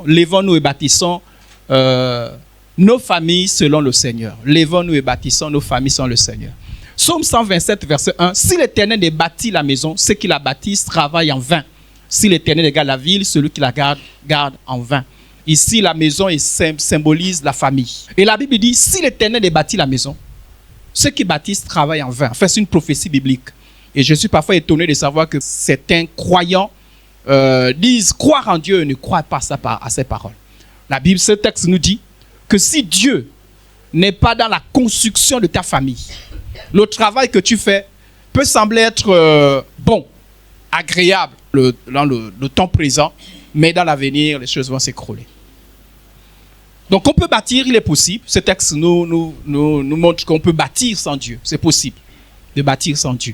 Lèvons-nous et bâtissons nos familles selon le Seigneur. Lèvons-nous et bâtissons nos familles selon le Seigneur. Psaume 127, verset 1. Si l'Éternel ait bâti la maison, ceux qui la bâtissent travaillent en vain. Si l'Éternel garde la ville, celui qui la garde en vain. Ici, la maison symbolise la famille. Et la Bible dit, si l'Éternel ait bâti la maison, ceux qui bâtissent travaillent en vain. Enfin, c'est une prophétie biblique. Et je suis parfois étonné de savoir que certains croyants disent croire en Dieu et ne croient pas à ses paroles. La Bible, ce texte nous dit que si Dieu n'est pas dans la construction de ta famille, le travail que tu fais peut sembler être bon, agréable dans le temps présent, mais dans l'avenir, les choses vont s'écrouler. Donc on peut bâtir, il est possible. Ce texte nous montre qu'on peut bâtir sans Dieu. C'est possible de bâtir sans Dieu.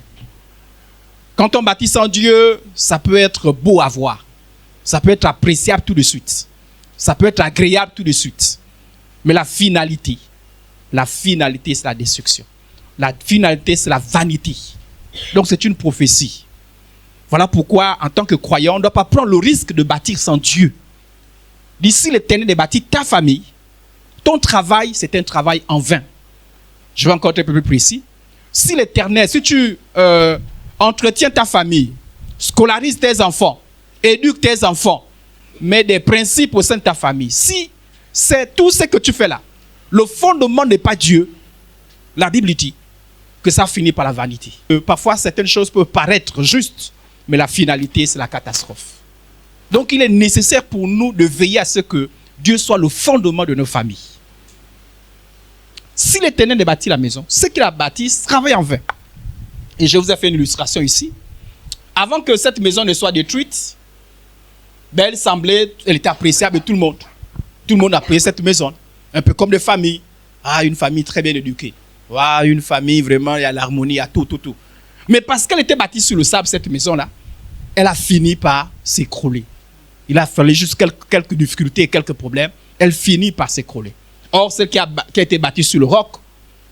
Quand on bâtit sans Dieu, ça peut être beau à voir. Ça peut être appréciable tout de suite. Ça peut être agréable tout de suite. Mais la finalité, c'est la destruction. La finalité, c'est la vanité. Donc c'est une prophétie. Voilà pourquoi, en tant que croyant, on ne doit pas prendre le risque de bâtir sans Dieu. D'ici l'Éternel de bâtir ta famille, ton travail, c'est un travail en vain. Je vais encore être un peu plus précis. Si l'Éternel, si tu entretiens ta famille, scolarise tes enfants, éduque tes enfants, mets des principes au sein de ta famille, si c'est tout ce que tu fais là, le fondement n'est pas Dieu, la Bible dit que ça finit par la vanité. Parfois, certaines choses peuvent paraître justes, mais la finalité, c'est la catastrophe. Donc, il est nécessaire pour nous de veiller à ce que Dieu soit le fondement de nos familles. Si l'Éternel a bâti la maison, ceux qui la bâtissent travaillent en vain. Et je vous ai fait une illustration ici. Avant que cette maison ne soit détruite, elle était appréciable de tout le monde. Tout le monde appréciait cette maison. Un peu comme des familles. Ah, une famille très bien éduquée. Ah, une famille vraiment, il y a l'harmonie, il y a tout. Mais parce qu'elle était bâtie sur le sable, cette maison-là, elle a fini par s'écrouler. Il a fallu juste quelques difficultés et quelques problèmes. Elle finit par s'écrouler. Or, celle qui a été bâtie sur le roc,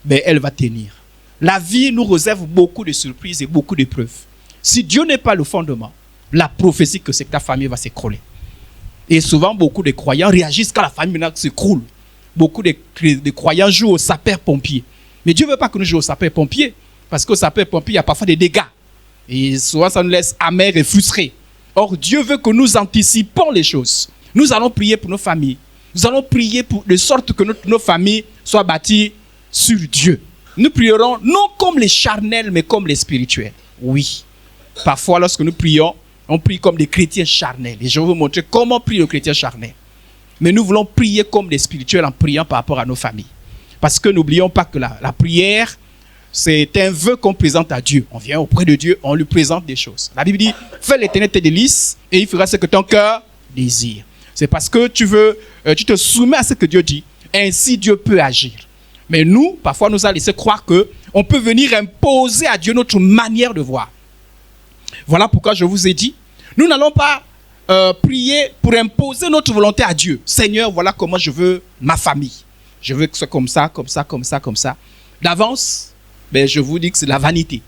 elle va tenir. La vie nous réserve beaucoup de surprises et beaucoup d'épreuves. Si Dieu n'est pas le fondement, la prophétie que c'est que ta famille va s'écrouler. Et souvent, beaucoup de croyants réagissent quand la famille maintenant s'écroule. Beaucoup de croyants jouent au sapeur-pompier. Mais Dieu ne veut pas que nous jouions au sapeur-pompier. Parce qu'au sapeur-pompier, il y a parfois des dégâts. Et souvent, ça nous laisse amers et frustrés. Or, Dieu veut que nous anticipons les choses. Nous allons prier pour nos familles. Nous allons prier de sorte que nos familles soient bâties sur Dieu. Nous prierons non comme les charnels, mais comme les spirituels. Oui. Parfois, lorsque nous prions, on prie comme des chrétiens charnels. Et je vais vous montrer comment prie le chrétien charnel. Mais nous voulons prier comme des spirituels en priant par rapport à nos familles. Parce que n'oublions pas que la prière, c'est un vœu qu'on présente à Dieu. On vient auprès de Dieu, on lui présente des choses. La Bible dit, fais l'Éternel tes délices et il fera ce que ton cœur désire. C'est parce que tu te soumets à ce que Dieu dit. Ainsi, Dieu peut agir. Mais nous, parfois, nous a laissé croire qu'on peut venir imposer à Dieu notre manière de voir. Voilà pourquoi je vous ai dit, nous n'allons pas prier pour imposer notre volonté à Dieu. Seigneur, voilà comment je veux ma famille. Je veux que ce soit comme ça, comme ça, comme ça, comme ça. D'avance, je vous dis que c'est la vanité.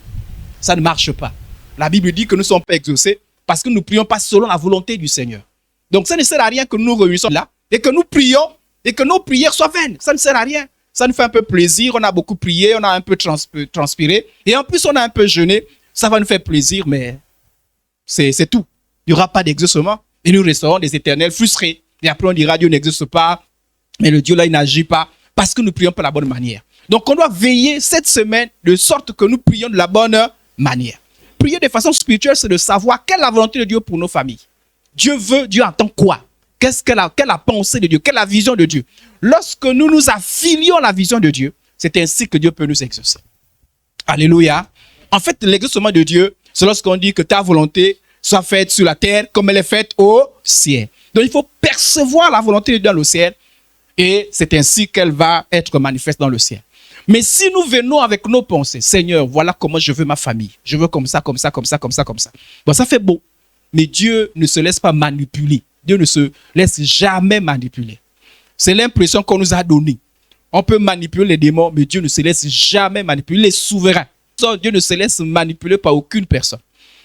Ça ne marche pas. La Bible dit que nous ne sommes pas exaucés parce que nous ne prions pas selon la volonté du Seigneur. Donc ça ne sert à rien que nous nous réunissons là et que nous prions et que nos prières soient vaines. Ça ne sert à rien. Ça nous fait un peu plaisir, on a beaucoup prié, on a un peu transpiré et en plus on a un peu jeûné. Ça va nous faire plaisir, mais c'est tout. Il n'y aura pas d'exaucement et nous resterons des éternels frustrés. Et après on dira Dieu n'exauce pas, mais le Dieu là il n'agit pas parce que nous prions pas de la bonne manière. Donc on doit veiller cette semaine de sorte que nous prions de la bonne manière. Prier de façon spirituelle, c'est de savoir quelle est la volonté de Dieu pour nos familles. Dieu entend quoi? Quelle est la pensée de Dieu? Quelle est la vision de Dieu? Lorsque nous nous affilions à la vision de Dieu, c'est ainsi que Dieu peut nous exaucer. Alléluia. En fait, l'exaucement de Dieu, c'est lorsqu'on dit que ta volonté soit faite sur la terre comme elle est faite au ciel. Donc il faut percevoir la volonté de Dieu dans le ciel et c'est ainsi qu'elle va être manifeste dans le ciel. Mais si nous venons avec nos pensées, Seigneur, voilà comment je veux ma famille. Je veux comme ça, comme ça, comme ça, comme ça, comme ça. Bon, ça fait beau. Mais Dieu ne se laisse pas manipuler. Dieu ne se laisse jamais manipuler. C'est l'impression qu'on nous a donnée. On peut manipuler les démons, mais Dieu ne se laisse jamais manipuler. Il est souverain. Dieu ne se laisse manipuler par aucune personne.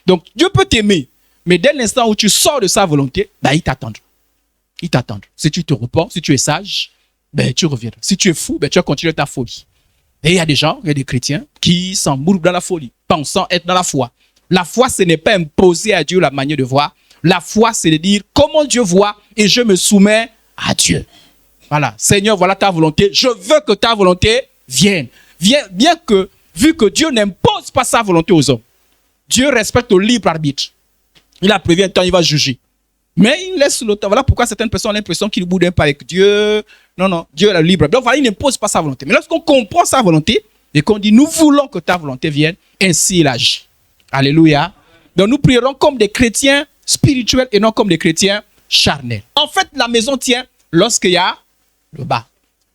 Donc, Dieu peut t'aimer, mais dès l'instant où tu sors de sa volonté, il t'attendra. Ils t'attendent. Si tu te repens, si tu es sage, ben, tu reviendras. Si tu es fou, ben, tu vas continuer ta folie. Et il y a des gens, il y a des chrétiens qui s'embourbent dans la folie, pensant être dans la foi. La foi, ce n'est pas imposer à Dieu la manière de voir. La foi, c'est de dire comment Dieu voit et je me soumets à Dieu. Voilà. Seigneur, voilà ta volonté. Je veux que ta volonté vienne. Bien que, vu que Dieu n'impose pas sa volonté aux hommes, Dieu respecte le libre arbitre. Il a prévu un temps, il va juger. Mais il laisse le temps. Voilà pourquoi certaines personnes ont l'impression qu'ils ne boudent pas avec Dieu. Non, Dieu est le libre. Donc voilà, il n'impose pas sa volonté. Mais lorsqu'on comprend sa volonté et qu'on dit, nous voulons que ta volonté vienne, ainsi il agit. Alléluia. Donc nous prierons comme des chrétiens spirituels et non comme des chrétiens charnels. En fait, la maison tient lorsqu'il y a le bas.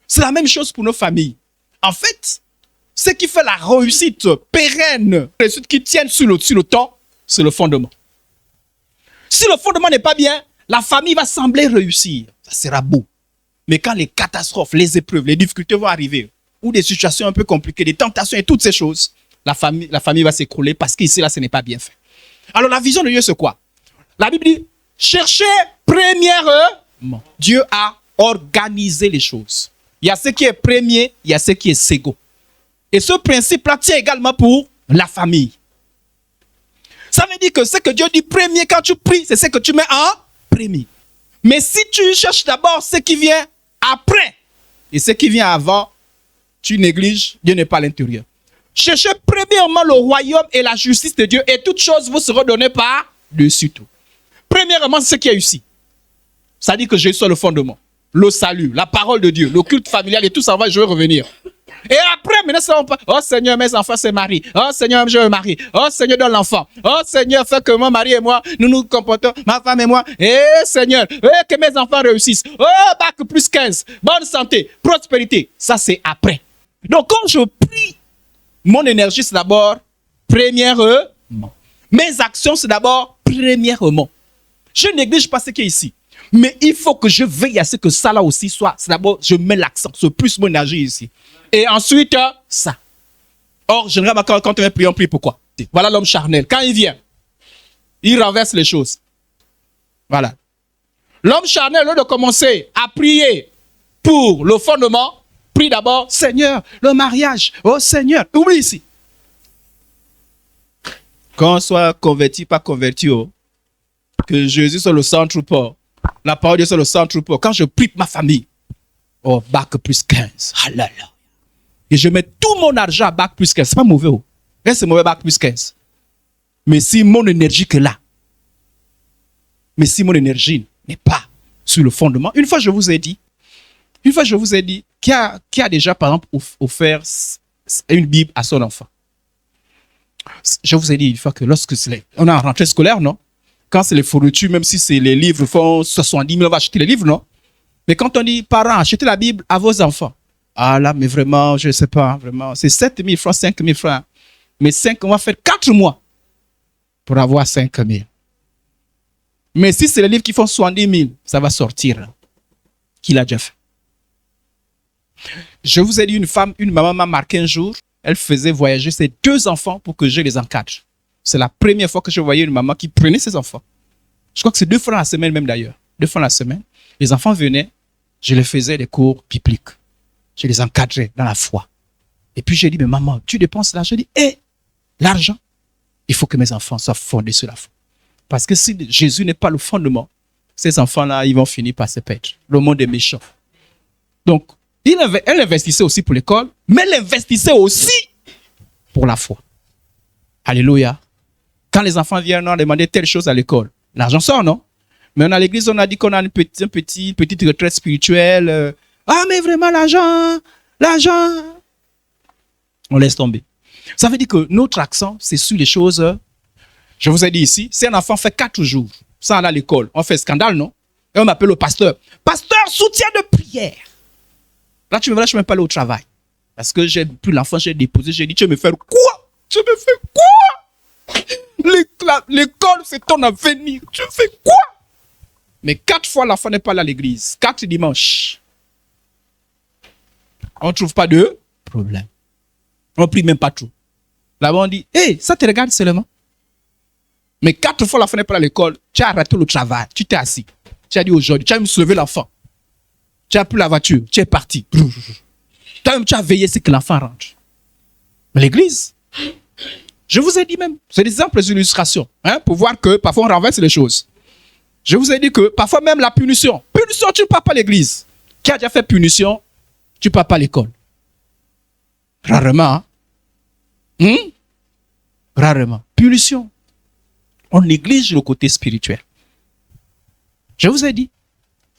C'est la même chose pour nos familles. En fait, ce qui fait la réussite pérenne, la réussite qui tient sur le temps, c'est le fondement. Si le fondement n'est pas bien, la famille va sembler réussir. Ça sera beau. Mais quand les catastrophes, les épreuves, les difficultés vont arriver, ou des situations un peu compliquées, des tentations et toutes ces choses, la famille va s'écrouler parce qu'ici, là, ce n'est pas bien fait. Alors, la vision de Dieu, c'est quoi? La Bible dit, cherchez premièrement. Dieu a organisé les choses. Il y a ce qui est premier, il y a ce qui est second. Et ce principe-là tient également pour la famille. Ça veut dire que ce que Dieu dit premier quand tu pries, c'est ce que tu mets en premier. Mais si tu cherches d'abord ce qui vient après et ce qui vient avant, tu négliges, Dieu n'est pas à l'intérieur. Cherchez premièrement le royaume et la justice de Dieu et toutes choses vous seront données par-dessus tout. Premièrement, c'est ce qui est ici. Ça dit que Jésus est le fondement, le salut, la parole de Dieu, le culte familial et tout ça, je vais revenir. Et après, maintenant, ça va pas. Oh Seigneur, mes enfants se marient. Oh Seigneur, je me marie. Oh Seigneur, donne l'enfant. Oh Seigneur, fais que mon mari et moi, nous nous comportons, ma femme et moi. Eh Seigneur, que mes enfants réussissent. Oh, bac plus 15. Bonne santé, prospérité. Ça, c'est après. Donc, quand je prie, mon énergie, c'est d'abord premièrement. Mes actions, c'est d'abord premièrement. Je néglige pas ce qui est ici. Mais il faut que je veille à ce que ça là aussi soit. C'est d'abord, je mets l'accent, c'est plus mon énergie ici. Et ensuite, ça. Or, généralement, quand on prie, on prie pourquoi? Voilà l'homme charnel. Quand il vient, il renverse les choses. Voilà. L'homme charnel, au lieu de commencer à prier pour le fondement, prie d'abord, Seigneur, le mariage. Oh Seigneur, oublie ici. Qu'on soit converti, pas converti, que Jésus soit le centre ou pas. La parole de Dieu soit le centre ou pas. Quand je prie pour ma famille, oh, bac plus 15. Ah là là. Et je mets tout mon argent à bac plus 15. C'est pas mauvais. C'est mauvais bac plus 15. Mais si mon énergie que là, mais si mon énergie n'est pas sur le fondement, une fois je vous ai dit, qui a déjà par exemple offert une Bible à son enfant. Je vous ai dit une fois que lorsque on est en rentrée scolaire, non? Quand c'est les fournitures, même si c'est les livres font 70 000, on va acheter les livres, non? Mais quand on dit, parents, achetez la Bible à vos enfants. Ah là, mais vraiment, je ne sais pas, vraiment, c'est 7 000 francs, 5 000 francs. Mais 5, on va faire 4 mois pour avoir 5 000. Mais si c'est les livres qui font 70 000, ça va sortir. Là. Qui l'a déjà fait? Je vous ai dit, une maman m'a marqué un jour, elle faisait voyager ses 2 enfants pour que je les encadre. C'est la première fois que je voyais une maman qui prenait ses enfants. Je crois que c'est 2 fois la semaine même d'ailleurs. 2 fois la semaine. Les enfants venaient, je les faisais des cours bibliques. Je les encadrais dans la foi. Et puis j'ai dit, mais maman, tu dépenses l'argent? Je dis, l'argent, il faut que mes enfants soient fondés sur la foi. Parce que si Jésus n'est pas le fondement, ces enfants-là, ils vont finir par se perdre. Le monde est méchant. Donc, elle investissait aussi pour l'école, mais elle investissait aussi pour la foi. Alléluia. Quand les enfants viennent, on demandé telle chose à l'école. L'argent sort, non? Mais à l'église, on a dit qu'on a une petite retraite spirituelle. Ah, mais vraiment, l'argent. On laisse tomber. Ça veut dire que notre accent, c'est sur les choses. Je vous ai dit ici, si un enfant fait 4 jours sans aller à l'école, on fait scandale, non? Et on m'appelle le pasteur. Pasteur, soutien de prière. Là, tu me vois, je ne suis même pas allé au travail. Parce que j'ai pris l'enfant, j'ai déposé, j'ai dit, tu veux me faire quoi? Tu me fais quoi? L'école, c'est ton avenir. Tu fais quoi? Mais 4 fois, l'enfant n'est pas allé à l'église. 4 dimanches. On ne trouve pas de problème. On ne prie même pas trop. Là-bas, on dit, ça te regarde seulement. Mais 4 fois, l'enfant n'est pas à l'école. Tu as arrêté le travail. Tu t'es assis. Tu as dit aujourd'hui, tu as même sauvé l'enfant. Tu as pris la voiture, tu es parti. Tu as veillé, c'est que l'enfant rentre. Mais l'église, je vous ai dit même, c'est des exemples d'illustration, pour voir que parfois on renverse les choses. Je vous ai dit que parfois même la punition. Punition, tu ne pars pas à l'église. Qui a déjà fait punition, tu ne pars pas à l'école. Rarement. Rarement. Punition. On néglige le côté spirituel. Je vous ai dit,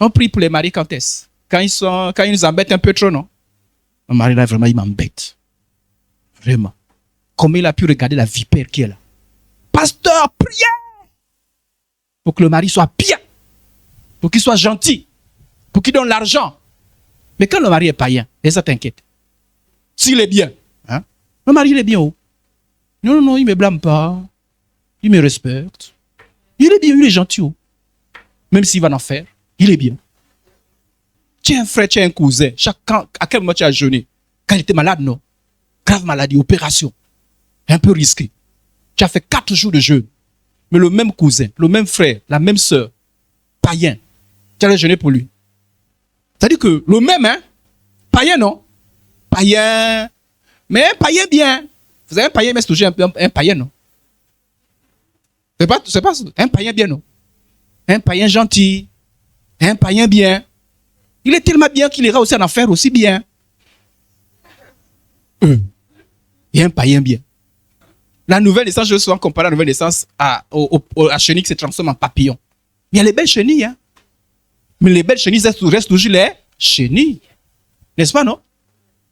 on prie pour les maris quand est-ce? Quand ils nous embêtent un peu trop, non? Mon mari là, vraiment, il m'embête. Vraiment. Comment il a pu regarder la vipère qui est là? Pasteur, priez! Pour que le mari soit bien. Pour qu'il soit gentil. Pour qu'il donne l'argent. Mais quand le mari est païen, et ça t'inquiète. S'il est bien, le mari il est bien où? Non, il ne me blâme pas. Il me respecte. Il est bien, il est gentil où? Même s'il va en faire, il est bien. Tu as un frère, tu as un cousin. À quel moment tu as jeûné? Quand il était malade, non? Grave maladie, opération. Un peu risqué. Tu as fait 4 jours de jeûne. Mais le même cousin, le même frère, la même sœur, païen, tu as jeûné pour lui. C'est-à-dire que le même, païen, non? Païen, mais un païen bien. Vous avez un païen, mais c'est toujours un païen, non? C'est pas un païen bien, non? Un païen gentil, un païen bien. Il est tellement bien qu'il ira aussi en enfer aussi bien. Et un païen bien. La nouvelle naissance, je veux souvent comparer la nouvelle naissance à chenille qui se transforme en papillon. Il y a les belles chenilles, mais les belles chenilles restent toujours les chenilles. N'est-ce pas, non?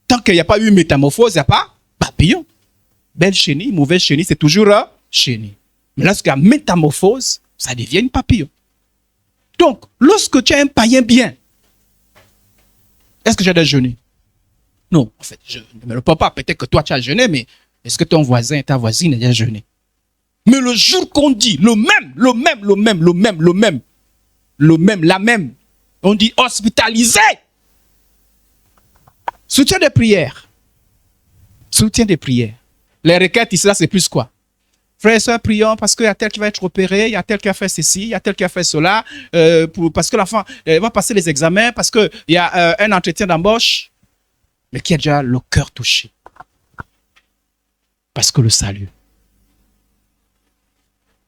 Tant qu'il n'y a pas eu métamorphose, il n'y a pas papillon. Belle chenille, mauvaise chenille, c'est toujours chenille. Mais lorsqu'il y a métamorphose, ça devient une papillon. Donc, lorsque tu as un païen bien, est-ce que j'ai déjà jeûné? Non, en fait, je ne me le prends pas. Peut-être que toi, tu as jeûné, mais est-ce que ton voisin, ta voisine a déjà jeûné? Mais le jour qu'on dit la même, on dit hospitalisé. Soutien des prières. Soutien des prières. Les requêtes ici, là, c'est plus quoi? Frères et sœurs, prions parce qu'il y a tel qui va être opéré, il y a tel qui a fait ceci, il y a tel qui a fait cela, parce que l'enfant va passer les examens, parce qu'il y a un entretien d'embauche, mais qui a déjà le cœur touché. Parce que le salut.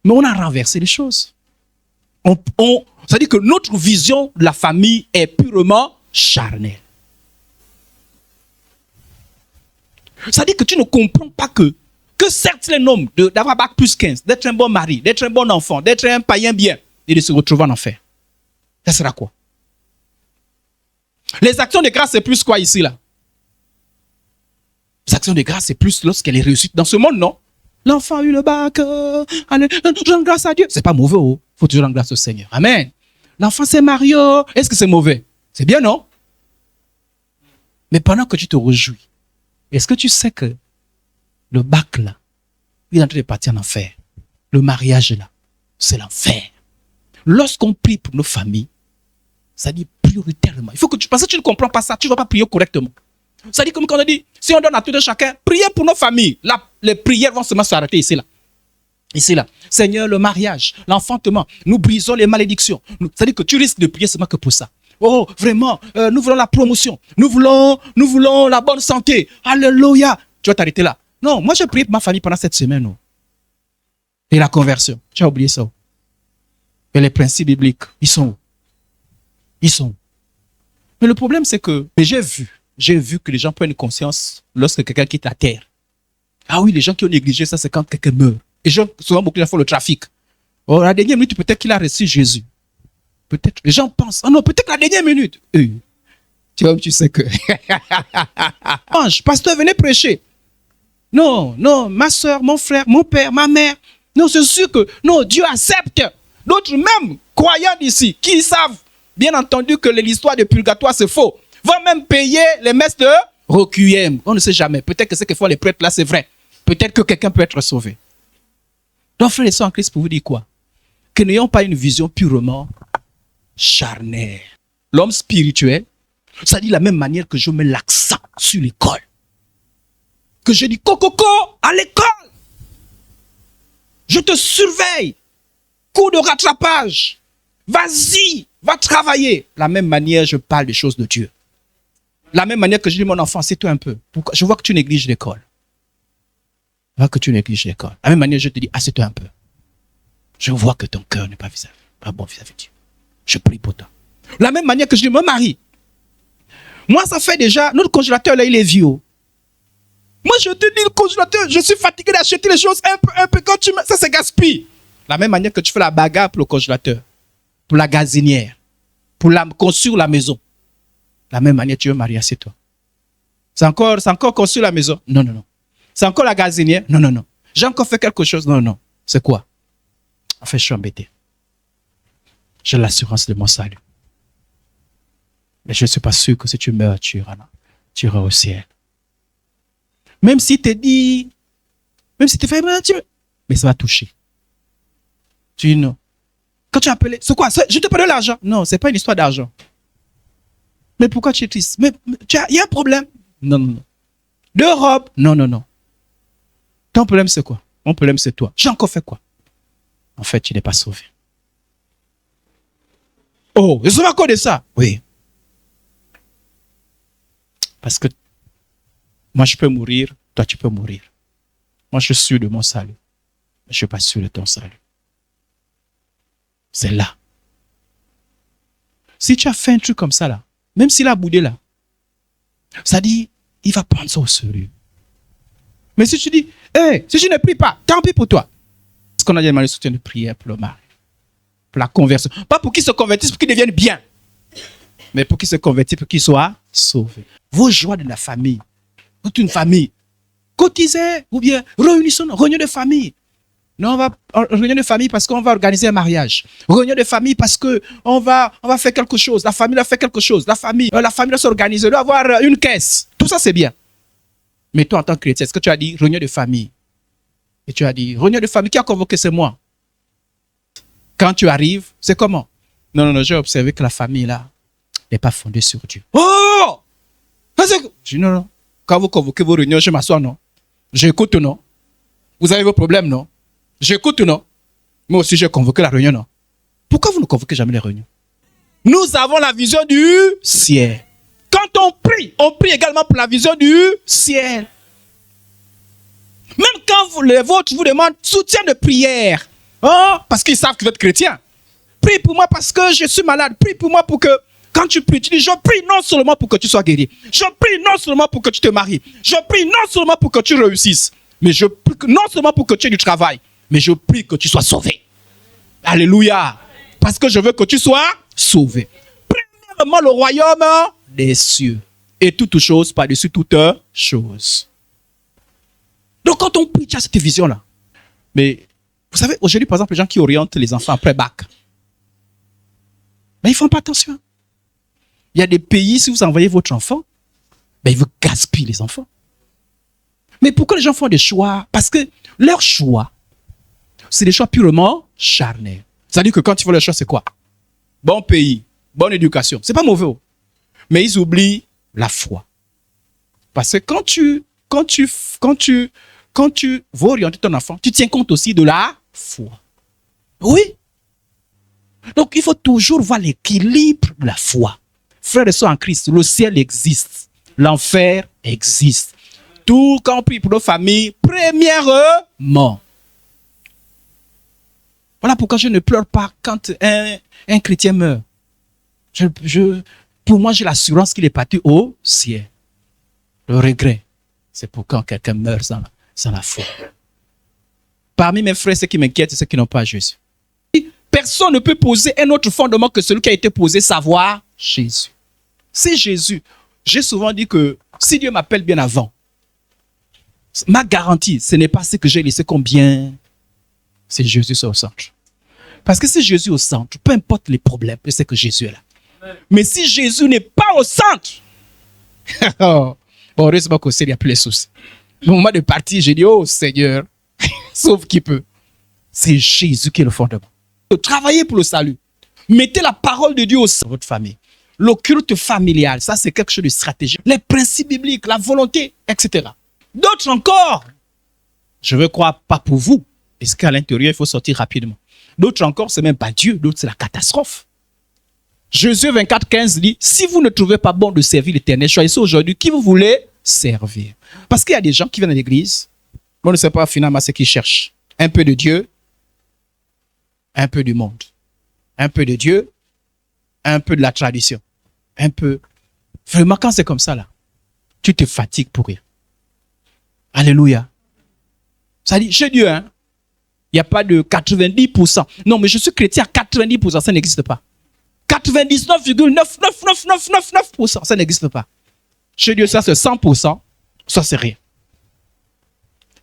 Mais on a renversé les choses. C'est-à-dire que notre vision de la famille est purement charnelle. C'est-à-dire que tu ne comprends pas que certes les hommes d'avoir bac plus 15, d'être un bon mari, d'être un bon enfant, d'être un païen bien, et de se retrouver en enfer. Ça sera quoi? Les actions de grâce, c'est plus quoi ici, là? Les actions de grâce, c'est plus lorsqu'elle est réussite dans ce monde, non? L'enfant a eu le bac, allez, je rends grâce à Dieu. C'est pas mauvais, oh. Faut toujours rendre grâce au Seigneur. Amen. L'enfant, c'est Mario. Est-ce que c'est mauvais? C'est bien, non? Mais pendant que tu te réjouis, est-ce que tu sais que le bac, là, il est en train de partir en enfer. Le mariage, là, c'est l'enfer. Lorsqu'on prie pour nos familles, ça dit prioritairement. Il faut que parce que tu ne comprends pas ça, tu ne vas pas prier correctement. Ça dit comme quand on a dit, si on donne à tout de chacun, priez pour nos familles. Là, les prières vont seulement s'arrêter ici, là. Ici, là. Seigneur, le mariage, l'enfantement, nous brisons les malédictions. C'est-à-dire que tu risques de prier seulement que pour ça. Oh, vraiment, nous voulons la promotion. Nous voulons la bonne santé. Alléluia. Tu vas t'arrêter là. Non, moi j'ai prié pour ma famille pendant cette semaine. Oh. Et la conversion, tu as oublié ça. Oh. Et les principes bibliques, ils sont où? Ils sont où? Mais le problème, c'est que j'ai vu que les gens prennent conscience lorsque quelqu'un quitte la terre. Ah oui, les gens qui ont négligé ça, c'est quand quelqu'un meurt. Et souvent, beaucoup de gens font le trafic. Oh, la dernière minute, peut-être qu'il a reçu Jésus. Peut-être. Les gens pensent, ah non, peut-être la dernière minute. Tu vois, tu sais que. Ange, pasteur, venez prêcher. Non, ma soeur, mon frère, mon père, ma mère. Non, c'est sûr que non, Dieu accepte. D'autres même croyants d'ici qui savent, bien entendu, que l'histoire de purgatoire, c'est faux, vont même payer les messes de requiem. On ne sait jamais. Peut-être que ce que font les prêtres là, c'est vrai. Peut-être que quelqu'un peut être sauvé. Donc, frères et sœurs en Christ, pour vous dire quoi? Que n'ayons pas une vision purement charnelle. L'homme spirituel, ça dit de la même manière que je mets l'accent sur l'école. Que je dis, coco, à l'école. Je te surveille. Cours de rattrapage. Vas-y. Va travailler. La même manière, je parle des choses de Dieu. La même manière que je dis, mon enfant, assieds-toi un peu. Pourquoi? Je vois que tu négliges l'école. Je vois que tu négliges l'école. La même manière, je te dis, assieds-toi un peu. Je vois que ton cœur n'est pas bon vis-à-vis de Dieu. Je prie pour toi. La même manière que je dis, mon mari. Moi, ça fait déjà, notre congélateur, là, il est vieux. Moi, je te dis, le congélateur, je suis fatigué d'acheter les choses un peu. Quand tu mets, ça, c'est gaspille. La même manière que tu fais la bagarre pour le congélateur, pour la gazinière, pour construire la maison. La même manière, tu veux marier, c'est toi. C'est encore construire la maison? Non, non, non. C'est encore la gazinière? Non, non, non. J'ai encore fait quelque chose? Non, non. C'est quoi? En fait, je suis embêté. J'ai l'assurance de mon salut. Mais je ne suis pas sûr que si tu meurs, tu iras au ciel. Même si tu dit, même si tu fais, mais ça va toucher. Tu dis non. Quand tu as appelé, c'est quoi? Je te parle de l'argent. Non, ce n'est pas une histoire d'argent. Mais pourquoi tu es triste? Mais il y a un problème. Non, non, non. De robe? Non, non, non. Ton problème, c'est quoi? Mon problème, c'est toi. J'ai encore fait quoi? En fait, tu n'es pas sauvé. Oh, je suis à cause de ça? Oui. Parce que moi, je peux mourir, toi, tu peux mourir. Moi, je suis sûr de mon salut. Mais je ne suis pas sûr de ton salut. C'est là. Si tu as fait un truc comme ça, là, même s'il a boudé là, ça dit, il va prendre ça au sérieux. Mais si tu dis, hey, si tu ne pries pas, tant pis pour toi. Parce qu'on a demandé le soutien de prière pour le mari. Pour la conversion. Pas pour qu'il se convertisse, pour qu'il devienne bien. Mais pour qu'il se convertisse, pour qu'il soit sauvé. Vos joies de la famille. Toute une famille. Cotisez, ou bien réunissons, réunion de famille. Non, on va réunion de famille parce qu'on va organiser un mariage. Réunion de famille parce qu'on va faire quelque chose. La famille va faire quelque chose. La famille va s'organiser. Elle doit avoir une caisse. Tout ça, c'est bien. Mais toi, en tant que chrétien, est-ce que tu as dit réunion de famille? Et tu as dit, réunion de famille, qui a convoqué? C'est moi. Quand tu arrives, c'est comment? Non, non, non, j'ai observé que la famille, là, n'est pas fondée sur Dieu. Oh! Je dis, non, non. Quand vous convoquez vos réunions, je m'assois, non? J'écoute, non? Vous avez vos problèmes, non? J'écoute, non? Moi aussi, j'ai convoqué la réunion, non? Pourquoi vous ne convoquez jamais les réunions? Nous avons la vision du ciel. Quand on prie également pour la vision du ciel. Même quand les vôtres vous demandent soutien de prière, oh, parce qu'ils savent que vous êtes chrétien. Prie pour moi parce que je suis malade. Prie pour moi pour que, quand tu pries, tu dis, je prie non seulement pour que tu sois guéri. Je prie non seulement pour que tu te maries. Je prie non seulement pour que tu réussisses. Mais je prie non seulement pour que tu aies du travail. Mais je prie que tu sois sauvé. Alléluia. Parce que je veux que tu sois sauvé. Premièrement, le royaume des cieux. Et toute chose par-dessus toute chose. Donc, quand on prie, tu as cette vision-là. Mais, vous savez, aujourd'hui, par exemple, les gens qui orientent les enfants après bac, mais ils ne font pas attention. Il y a des pays, si vous envoyez votre enfant, ben, ils vous gaspillent les enfants. Mais pourquoi les gens font des choix? Parce que leur choix, c'est des choix purement charnels. C'est-à-dire que quand ils font le choix, c'est quoi? Bon pays, bonne éducation. C'est pas mauvais. Mais ils oublient la foi. Parce que quand tu veux orienter ton enfant, tu tiens compte aussi de la foi. Oui. Donc, il faut toujours voir l'équilibre de la foi. Frères et sœurs en Christ, le ciel existe. L'enfer existe. Tout quand on prie pour nos familles, premièrement. Voilà pourquoi je ne pleure pas quand un chrétien meurt. Pour moi, j'ai l'assurance qu'il est parti au ciel. Le regret, c'est pour quand quelqu'un meurt sans la foi. Parmi mes frères, ce qui m'inquiète, c'est ceux qui n'ont pas Jésus. Personne ne peut poser un autre fondement que celui qui a été posé, savoir Jésus. C'est Jésus. J'ai souvent dit que si Dieu m'appelle bien avant, ma garantie, ce n'est pas ce que j'ai laissé combien, c'est Jésus au centre. Parce que si Jésus est au centre, peu importe les problèmes, je sais que Jésus est là. Mais si Jésus n'est pas au centre, bon, heureusement qu'au ciel, il n'y a plus les soucis. Au moment de partir, j'ai dit, oh Seigneur, sauve qui peut. C'est Jésus qui est le fondement. Travaillez pour le salut. Mettez la parole de Dieu au sein de votre famille. Le culte familial, ça c'est quelque chose de stratégique. Les principes bibliques, la volonté, etc. D'autres encore, je veux croire pas pour vous, parce qu'à l'intérieur, il faut sortir rapidement. D'autres encore, c'est même pas Dieu, d'autres c'est la catastrophe. Josué 24, 15 dit, si vous ne trouvez pas bon de servir l'Éternel, choisissez aujourd'hui qui vous voulez servir. Parce qu'il y a des gens qui viennent à l'église, on ne sait pas finalement ce qu'ils cherchent. Un peu de Dieu, un peu du monde. Un peu de Dieu, un peu de la tradition. Un peu. Vraiment, quand c'est comme ça, là, tu te fatigues pour rien. Alléluia. Ça dit, chez Dieu, hein, il n'y a pas de 90%. Non, mais je suis chrétien à 90%, ça n'existe pas. 99,99999%, ça n'existe pas. Chez Dieu, ça c'est 100%, ça c'est rien.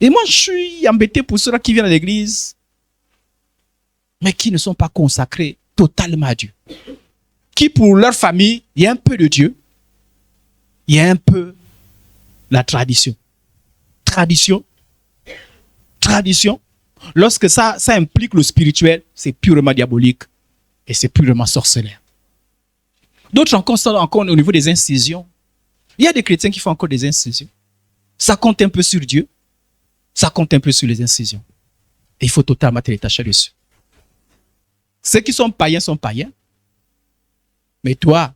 Et moi, je suis embêté pour ceux-là qui viennent à l'église, mais qui ne sont pas consacrés totalement à Dieu. Qui, pour leur famille, il y a un peu de Dieu, il y a un peu la tradition. Tradition. Lorsque ça implique le spirituel, c'est purement diabolique et c'est purement sorcellaire. D'autres encore sont encore au niveau des incisions. Il y a des chrétiens qui font encore des incisions. Ça compte un peu sur Dieu. Ça compte un peu sur les incisions. Et il faut totalement te détacher dessus. Ceux qui sont païens sont païens. Mais toi,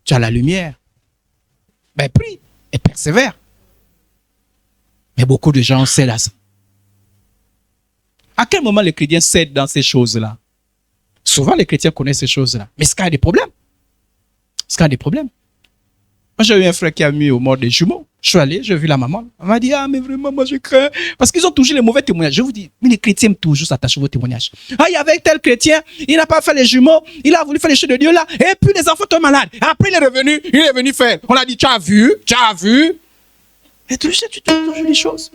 tu as la lumière. Ben prie et persévère. Mais beaucoup de gens cèdent à ça. À quel moment les chrétiens cèdent dans ces choses-là? Souvent, les chrétiens connaissent ces choses-là. Mais c'est quand il y a des problèmes. Moi, j'ai eu un frère qui a mis au mort des jumeaux. Je suis allé, j'ai vu la maman. Elle m'a dit, ah, mais vraiment, moi, je crains. Parce qu'ils ont toujours les mauvais témoignages. Je vous dis, mais les chrétiens aiment toujours s'attacher aux témoignages. Ah, il y avait tel chrétien, il n'a pas fait les jumeaux, il a voulu faire les choses de Dieu là, et puis les enfants tombent malades. Après, il est venu faire. On a dit, tu as vu. Et tu toujours les choses.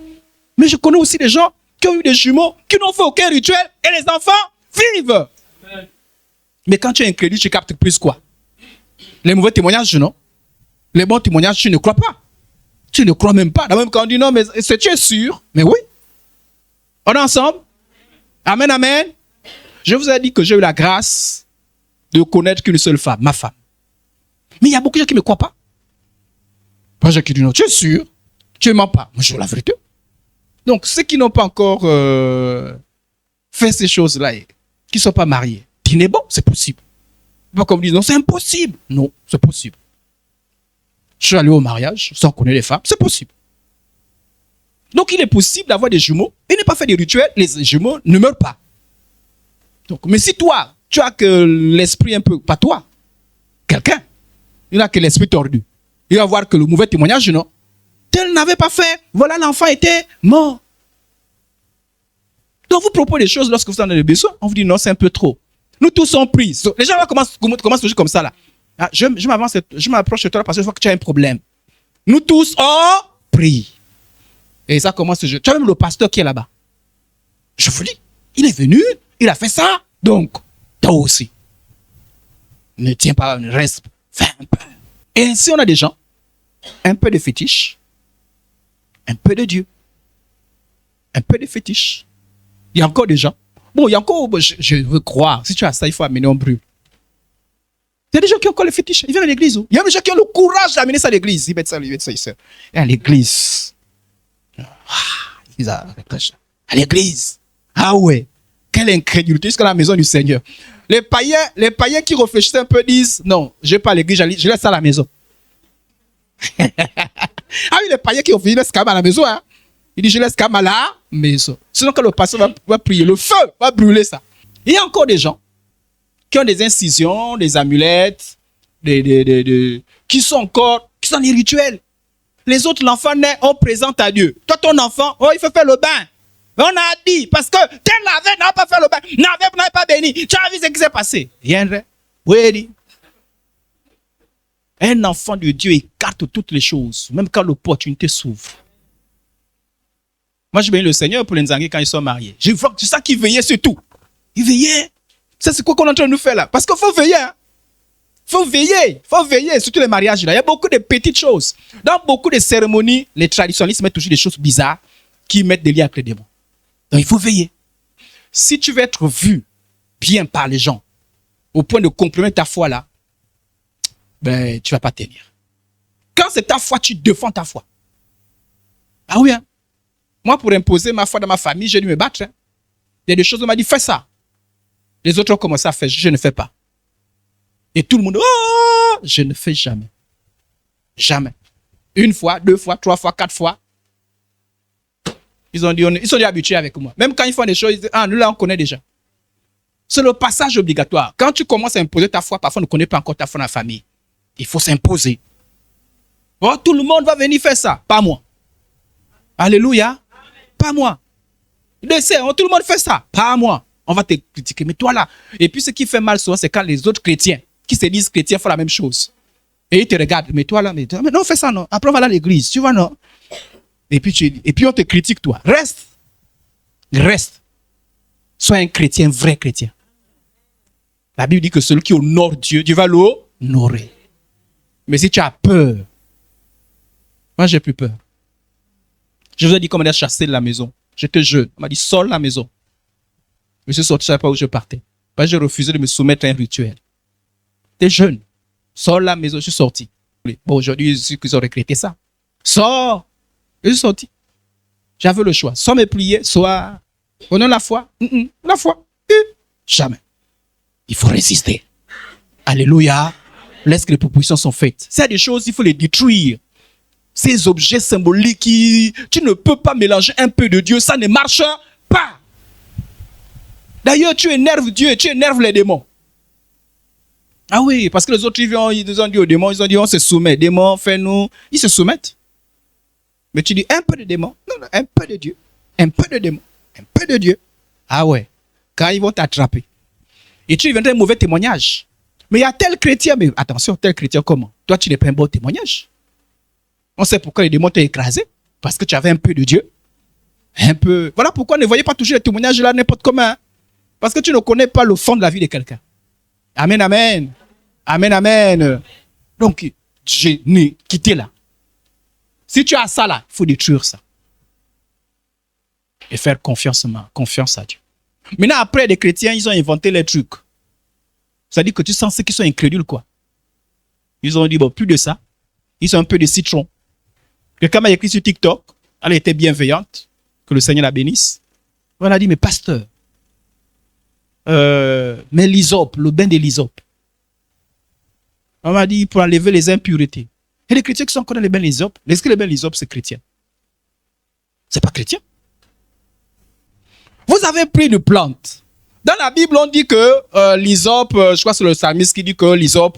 Mais je connais aussi des gens qui ont eu des jumeaux, qui n'ont fait aucun rituel, et les enfants vivent. Mais quand tu es incrédule, tu captes plus quoi? Les mauvais témoignages, non. Les bons témoignages, tu ne crois pas. Tu ne crois même pas. Même quand on dit non, mais tu es sûr? Mais oui. On est ensemble? Amen, amen. Je vous ai dit que j'ai eu la grâce de connaître qu'une seule femme, ma femme. Mais il y a beaucoup de gens qui ne me croient pas. Moi, j'ai qui dit non, tu es sûr? Tu ne mens pas. Moi, je dis la vérité. Donc, ceux qui n'ont pas encore fait ces choses-là, qui ne sont pas mariés, dînez bon, c'est possible. Pas comme ils disent, non, c'est impossible. Non, c'est possible. Je suis allé au mariage sans connaître les femmes, c'est possible. Donc, il est possible d'avoir des jumeaux et ne pas faire des rituels, les jumeaux ne meurent pas. Donc, mais si toi, tu as que l'esprit un peu, pas toi, quelqu'un, il n'a que l'esprit tordu, il va voir que le mauvais témoignage, non, tel n'avait pas fait, voilà, l'enfant était mort. Donc, vous proposez des choses lorsque vous en avez besoin, on vous dit non, c'est un peu trop. Nous tous sommes pris. Les gens commencent toujours comme ça là. Ah, je m'approche de toi parce que je vois que tu as un problème. Nous tous, on prie. Et ça commence. Tu as même le pasteur qui est là-bas. Je vous dis, il est venu, il a fait ça. Donc, toi aussi. Ne tiens pas, ne reste. Fais un peu. Et ainsi, on a des gens, un peu de fétiche, un peu de Dieu, un peu de fétiche. Il y a encore des gens. Bon, il y a encore, je veux croire, si tu as ça, il faut amener un brûle. Il y a des gens qui ont encore les fétiches. Ils viennent à l'église. Il y a des gens qui ont le courage d'amener ça à l'église. Ils mettent ça ici. Et à l'église. À l'église. Ah ouais. Quelle incrédulité jusqu'à la maison du Seigneur. Les païens qui réfléchissent un peu disent, non, je ne vais pas à l'église, je laisse ça à la maison. Ah oui, les païens qui réfléchissent, laissent quand même à la maison. Hein. Il dit, je laisse quand même à la maison. Sinon, quand le pasteur va prier, le feu va brûler ça. Il y a encore des gens qui ont des incisions, des amulettes, qui sont des rituels. Les autres, l'enfant naît, on présente à Dieu. Toi, ton enfant, oh, il faut faire le bain. On a dit, parce que tel n'a pas fait le bain, n'avait pas béni. Tu as vu ce qui s'est passé. Rien de oui. Un enfant de Dieu écarte toutes les choses, même quand l'opportunité s'ouvre. Moi, je bénis le Seigneur pour les Nzangé quand ils sont mariés. Je vois que c'est ça qui veillait sur tout. Il veillait. Ça, c'est quoi qu'on est en train de nous faire là? Parce qu'il faut veiller. Hein? Faut veiller, surtout les mariages là. Il y a beaucoup de petites choses. Dans beaucoup de cérémonies, les traditionnalistes mettent toujours des choses bizarres qui mettent des liens avec les démons. Donc il faut veiller. Si tu veux être vu bien par les gens, au point de compromettre ta foi là, ben tu vas pas tenir. Quand c'est ta foi, tu défends ta foi. Ah oui, hein? Moi, pour imposer ma foi dans ma famille, j'ai dû me battre. Hein? Il y a des choses, on m'a dit, fais ça. Les autres ont commencé à faire, je ne fais pas. Et tout le monde, oh, je ne fais jamais. Jamais. Une fois, deux fois, trois fois, quatre fois. Ils sont déjà habitués avec moi. Même quand ils font des choses, ils disent, ah, nous là, on connaît déjà. C'est le passage obligatoire. Quand tu commences à imposer ta foi, parfois on ne connaît pas encore ta foi dans la famille. Il faut s'imposer. Oh, tout le monde va venir faire ça. Pas moi. Alléluia. Pas moi. Tout le monde fait ça. Pas moi. On va te critiquer. Mais toi là. Et puis ce qui fait mal souvent, c'est quand les autres chrétiens, qui se disent chrétiens, font la même chose. Et ils te regardent. Mais toi là, mais non, fais ça non. Après on va aller à l'église. Tu vois non. Et puis on te critique toi. Reste. Reste. Sois un chrétien, vrai chrétien. La Bible dit que celui qui honore Dieu, Dieu va l'honorer. Mais si tu as peur, moi j'ai plus peur. Je vous ai dit qu'on m'a chassé de la maison. J'étais jeune. On m'a dit sors de la maison. Je suis sorti, je ne savais pas où je partais. Parce que j'ai refusé de me soumettre à un rituel. T'es jeune. Sors de la maison, je suis sorti. Bon, aujourd'hui, ils ont regretté ça. Sors. Je suis sorti. J'avais le choix. Soit me plier, soit au nom de la foi. La foi. Jamais. Il faut résister. Alléluia. Laisse que les propositions sont faites. C'est des choses, il faut les détruire. Ces objets symboliques, tu ne peux pas mélanger un peu de Dieu, ça ne marche pas. D'ailleurs, tu énerves Dieu et tu énerves les démons. Ah oui, parce que les autres, ils nous ont dit aux démons, ils ont dit on se soumet. Démons, fais-nous. Ils se soumettent. Mais tu dis un peu de démons. Non, un peu de Dieu. Un peu de démons. Un peu de Dieu. Ah ouais. Quand ils vont t'attraper. Et tu viendrais un mauvais témoignage. Mais il y a tel chrétien, mais attention, tel chrétien comment? Toi, tu n'es pas un bon témoignage. On sait pourquoi les démons t'ont écrasé. Parce que tu avais un peu de Dieu. Un peu. Voilà pourquoi ne voyez pas toujours les témoignages là n'importe comment. Parce que tu ne connais pas le fond de la vie de quelqu'un. Amen, amen. Amen, amen. Donc, je n'ai quitté là. Si tu as ça là, il faut détruire ça. Et faire confiance à Dieu. Maintenant, après, les chrétiens, ils ont inventé les trucs. C'est-à-dire que tu sens ceux qui sont incrédules, quoi. Ils ont dit, bon, plus de ça. Ils ont un peu de citron. Quelqu'un m'a écrit sur TikTok. Elle était bienveillante. Que le Seigneur la bénisse. On a dit, mais pasteur, mais l'hysope, le bain de l'hysope. On m'a dit, pour enlever les impuretés. Et les chrétiens qui sont encore dans les bains de l'hysope, est-ce que le bain de l'hysope, c'est chrétien? C'est pas chrétien. Vous avez pris une plante. Dans la Bible, on dit que l'hysope, je crois que c'est le psalmiste qui dit que l'hysope,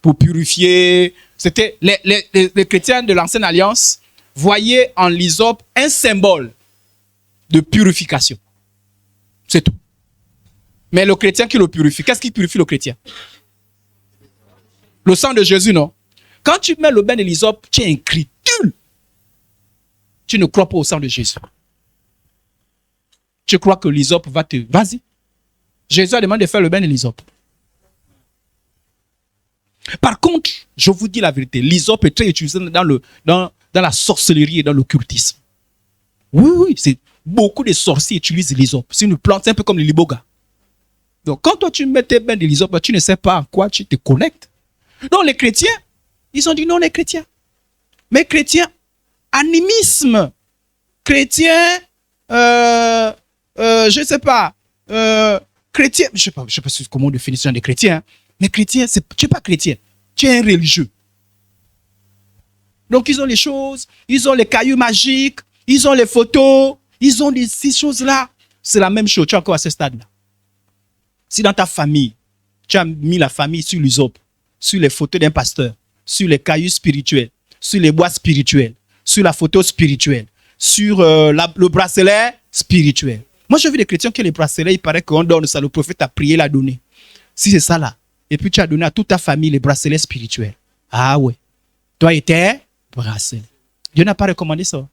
pour purifier, c'était les chrétiens de l'Ancienne Alliance voyaient en l'hysope un symbole de purification. C'est tout. Mais le chrétien qui le purifie, qu'est-ce qui purifie le chrétien? Le sang de Jésus, non? Quand tu mets le bain de l'hysope, tu es incrédule. Tu ne crois pas au sang de Jésus. Tu crois que l'hysope va te... Vas-y. Jésus a demandé de faire le bain de l'hysope. Par contre, je vous dis la vérité, l'hysope est très utilisé dans la sorcellerie et dans l'occultisme. Oui, c'est beaucoup de sorciers utilisent l'hysope. C'est une plante, c'est un peu comme le liboga. Donc, quand toi tu mets tes bains de l'hysope, tu ne sais pas à quoi tu te connectes. Donc, les chrétiens, ils ont dit non, les chrétiens. Mais chrétiens, animisme. Chrétiens, je ne sais pas, chrétien, je ne sais pas comment on définit des chrétiens, hein, mais chrétien, tu n'es pas chrétien, tu es un religieux. Donc, ils ont les choses, ils ont les cailloux magiques, ils ont les photos, ils ont ces choses-là. C'est la même chose, tu es encore à ce stade-là. Si dans ta famille, tu as mis la famille sur l'hysope, sur les photos d'un pasteur, sur les cailloux spirituels, sur les bois spirituels, sur la photo spirituelle, sur le bracelet spirituel. Moi, j'ai vu des chrétiens qui les bracelets, il paraît qu'on donne ça, le prophète a prié, l'a donné. Si c'est ça là, et puis tu as donné à toute ta famille les bracelets spirituels. Ah ouais. Toi et tes bracelets. Dieu n'a pas recommandé ça.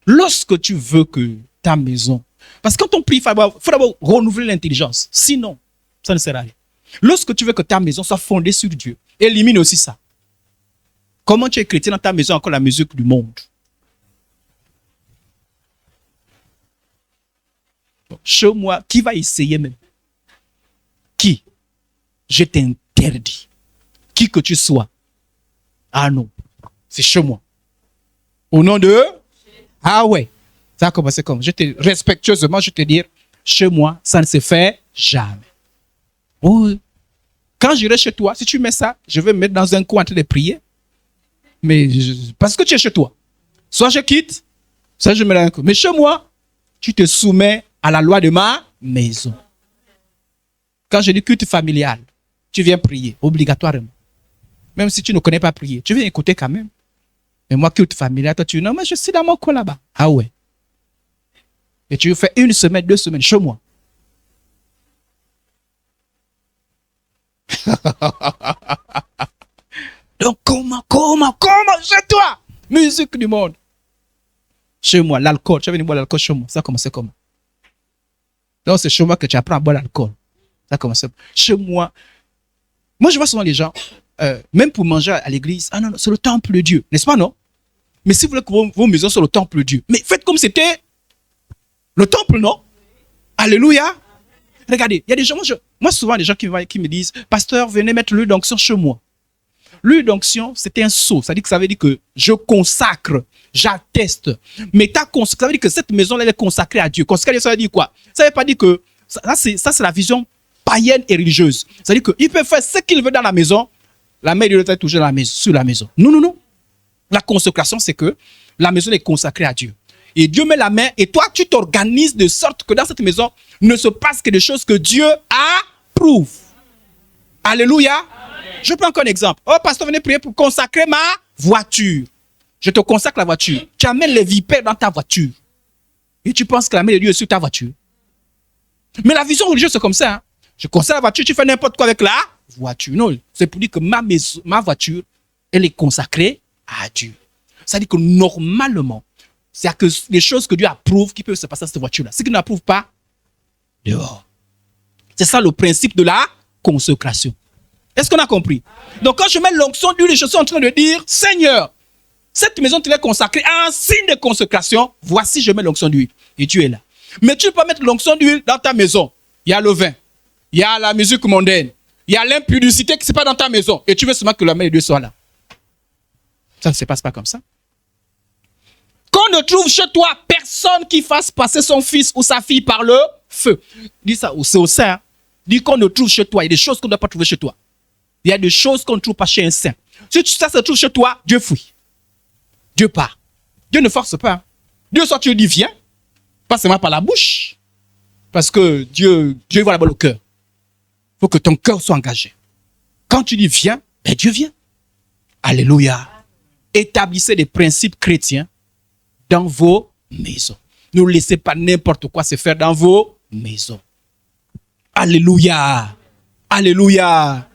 Lorsque tu veux que ta maison... Parce que quand on prie, il faut d'abord renouveler l'intelligence. Sinon, ça ne sert à rien. Lorsque tu veux que ta maison soit fondée sur Dieu, élimine aussi ça. Comment tu es chrétien dans ta maison encore la musique du monde? Chez moi, qui va essayer même? Qui? Je t'interdis. Qui que tu sois. Ah non, c'est chez moi. Au nom de... Ah ouais. Ça a commencé comme... Respectueusement, je te dis, chez moi, ça ne se fait jamais. Oui. Quand j'irai chez toi, si tu mets ça, je vais me mettre dans un coin en train de prier. Mais parce que tu es chez toi. Soit je quitte, soit je me mets dans un coin. Mais chez moi, tu te soumets à la loi de ma maison. Quand je dis culte familial, tu viens prier, obligatoirement. Même si tu ne connais pas prier, tu viens écouter quand même. Mais moi, culte familial, toi, tu dis non, mais je suis dans mon coin là-bas. Ah ouais. Et tu fais 1 semaine, 2 semaines chez moi. Donc, comment, chez toi? Musique du monde. Chez moi, l'alcool. Tu as venu boire l'alcool chez moi. Ça a commencé comment? Donc, c'est chez moi que tu apprends à boire l'alcool. Ça a commencé chez moi. Moi, je vois souvent les gens, même pour manger à l'église, ah non, c'est le temple de Dieu. N'est-ce pas, non? Mais si vous voulez que vos maisons soient le temple de Dieu, mais faites comme c'était le temple, non? Alléluia. Regardez, il y a des gens, moi souvent, des gens qui me disent, pasteur, venez mettre l'huile d'onction chez moi. L'huile d'onction, c'était un sceau. Ça veut dire que je consacre, j'atteste. Mais ça veut dire que cette maison-là, elle est consacrée à Dieu. Consacrée, ça veut dire quoi? Ça ne veut pas dire que, ça c'est la vision païenne et religieuse. Ça veut dire qu'il peut faire ce qu'il veut dans la maison, la main de Dieu est toujours sur la maison. Non. La consécration, c'est que la maison est consacrée à Dieu. Et Dieu met la main et toi, tu t'organises de sorte que dans cette maison ne se passe que des choses que Dieu approuve. Alléluia. Amen. Je prends encore un exemple. Oh, pasteur, venez prier pour consacrer ma voiture. Je te consacre la voiture. Tu amènes les vipères dans ta voiture. Et tu penses que la main de Dieu est sur ta voiture. Mais la vision religieuse, c'est comme ça. Hein? Je consacre la voiture, tu fais n'importe quoi avec la voiture. Non, c'est pour dire que ma voiture, elle est consacrée à Dieu. Ça dit que normalement, c'est que les choses que Dieu approuve qui peuvent se passer dans cette voiture-là. Ce qu'il n'approuve pas, dehors. C'est ça le principe de la consécration. Est-ce qu'on a compris? Donc quand je mets l'onction d'huile, je suis en train de dire, Seigneur, cette maison te est consacrée en signe de consécration. Voici, je mets l'onction d'huile. Et Dieu est là. Mais tu ne peux pas mettre l'onction d'huile dans ta maison. Il y a le vin. Il y a la musique mondaine. Il y a l'impudicité qui ne n'est pas dans ta maison. Et tu veux seulement que la main de Dieu soit là. Ça ne se passe pas comme ça. Qu'on ne trouve chez toi personne qui fasse passer son fils ou sa fille par le feu. Dis ça, c'est au sein. Dis qu'on ne trouve chez toi. Il y a des choses qu'on ne doit pas trouver chez toi. Il y a des choses qu'on ne trouve pas chez un saint. Si ça se trouve chez toi, Dieu fuit. Dieu part. Dieu ne force pas. Dieu soit tu dis viens. Pas seulement par la bouche. Parce que Dieu voit d'abord le cœur. Il faut que ton cœur soit engagé. Quand tu dis viens, ben Dieu vient. Alléluia. Établissez des principes chrétiens dans vos maisons. Ne laissez pas n'importe quoi se faire dans vos maisons. Alléluia. Alléluia.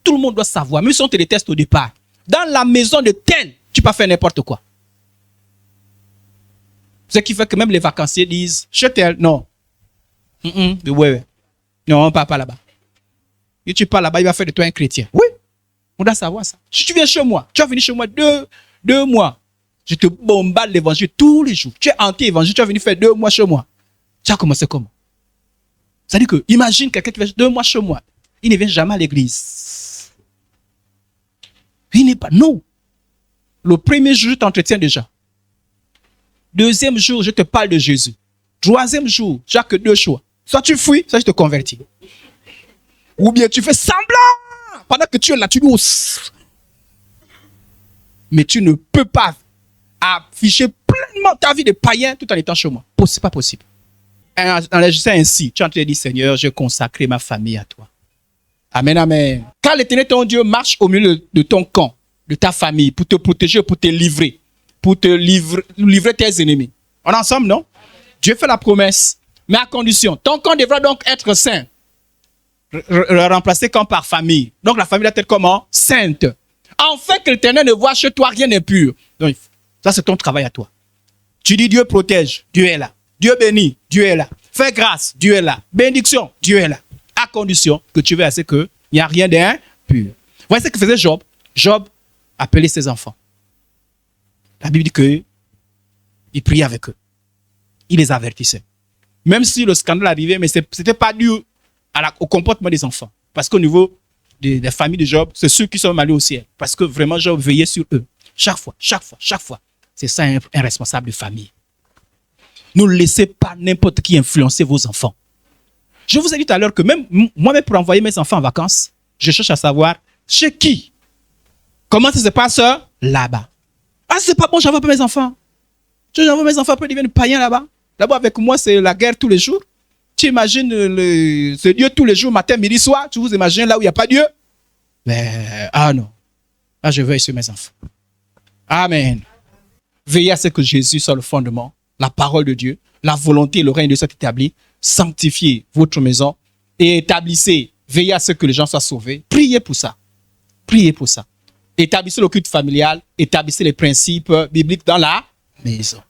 Tout le monde doit savoir, même si on te déteste au départ. Dans la maison de tel, tu peux faire n'importe quoi. Ce qui fait que même les vacanciers disent, chez tel, non. Ouais. Non, on ne part pas là-bas. Et tu pars là-bas, il va faire de toi un chrétien. Oui, on doit savoir ça. Si tu viens chez moi, tu vas venir chez moi deux mois. Je te bombarde l'évangile tous les jours. Tu es anti-évangile, tu vas venir faire 2 mois chez moi. Tu as commencé comment? C'est-à-dire que, imagine quelqu'un qui fait 2 mois chez moi. Il ne vient jamais à l'église. Il n'est pas, non. Le premier jour, je t'entretiens déjà. 2e jour, je te parle de Jésus. 3e jour, tu n'as que 2 choix. Soit tu fuis, soit je te convertis. Ou bien tu fais semblant. Pendant que tu es là, tu dis, mais tu ne peux pas afficher pleinement ta vie de païen tout en étant chez moi. C'est pas possible. En agissant ainsi, tu es en train de dire, Seigneur, je consacre ma famille à toi. Amen, amen. Quand l'Éternel ton Dieu marche au milieu de ton camp, de ta famille, pour te protéger, pour te livrer, livrer tes ennemis. On est ensemble, non? Dieu fait la promesse, mais à condition. Ton camp devra donc être saint. Remplacé comme par famille. Donc la famille doit être comment? Sainte. Enfin que l'Éternel ne voit chez toi rien d'impur. Donc ça c'est ton travail à toi. Tu dis Dieu protège, Dieu est là. Dieu bénit, Dieu est là. Fais grâce, Dieu est là. Bénédiction, Dieu est là. À condition que tu veuilles assez qu'il n'y a rien d'impur. Voyez ce que faisait Job. Job appelait ses enfants. La Bible dit qu'il priait avec eux. Il les avertissait. Même si le scandale arrivait, mais ce n'était pas dû au comportement des enfants. Parce qu'au niveau des familles de Job, c'est ceux qui sont allés au ciel. Parce que vraiment, Job veillait sur eux. Chaque fois. C'est ça un responsable de famille. Ne laissez pas n'importe qui influencer vos enfants. Je vous ai dit tout à l'heure que même moi-même pour envoyer mes enfants en vacances, Je cherche à savoir chez qui. Comment ça se passe là-bas. Ah, c'est pas bon, j'envoie pas mes enfants. J'envoie mes enfants, après ils deviennent païens là-bas. Là-bas, avec moi, c'est la guerre tous les jours. Tu imagines ce Dieu tous les jours, matin, midi, soir. Tu vous imaginez là où il n'y a pas Dieu? Mais, ah non. Ah, je veille sur mes enfants. Amen. Veillez à ce que Jésus soit le fondement, la parole de Dieu, la volonté et le règne de Dieu soient établis. Sanctifiez votre maison et établissez. Veillez à ce que les gens soient sauvés. Priez pour ça. Priez pour ça. Établissez le culte familial. Établissez les principes bibliques dans la maison.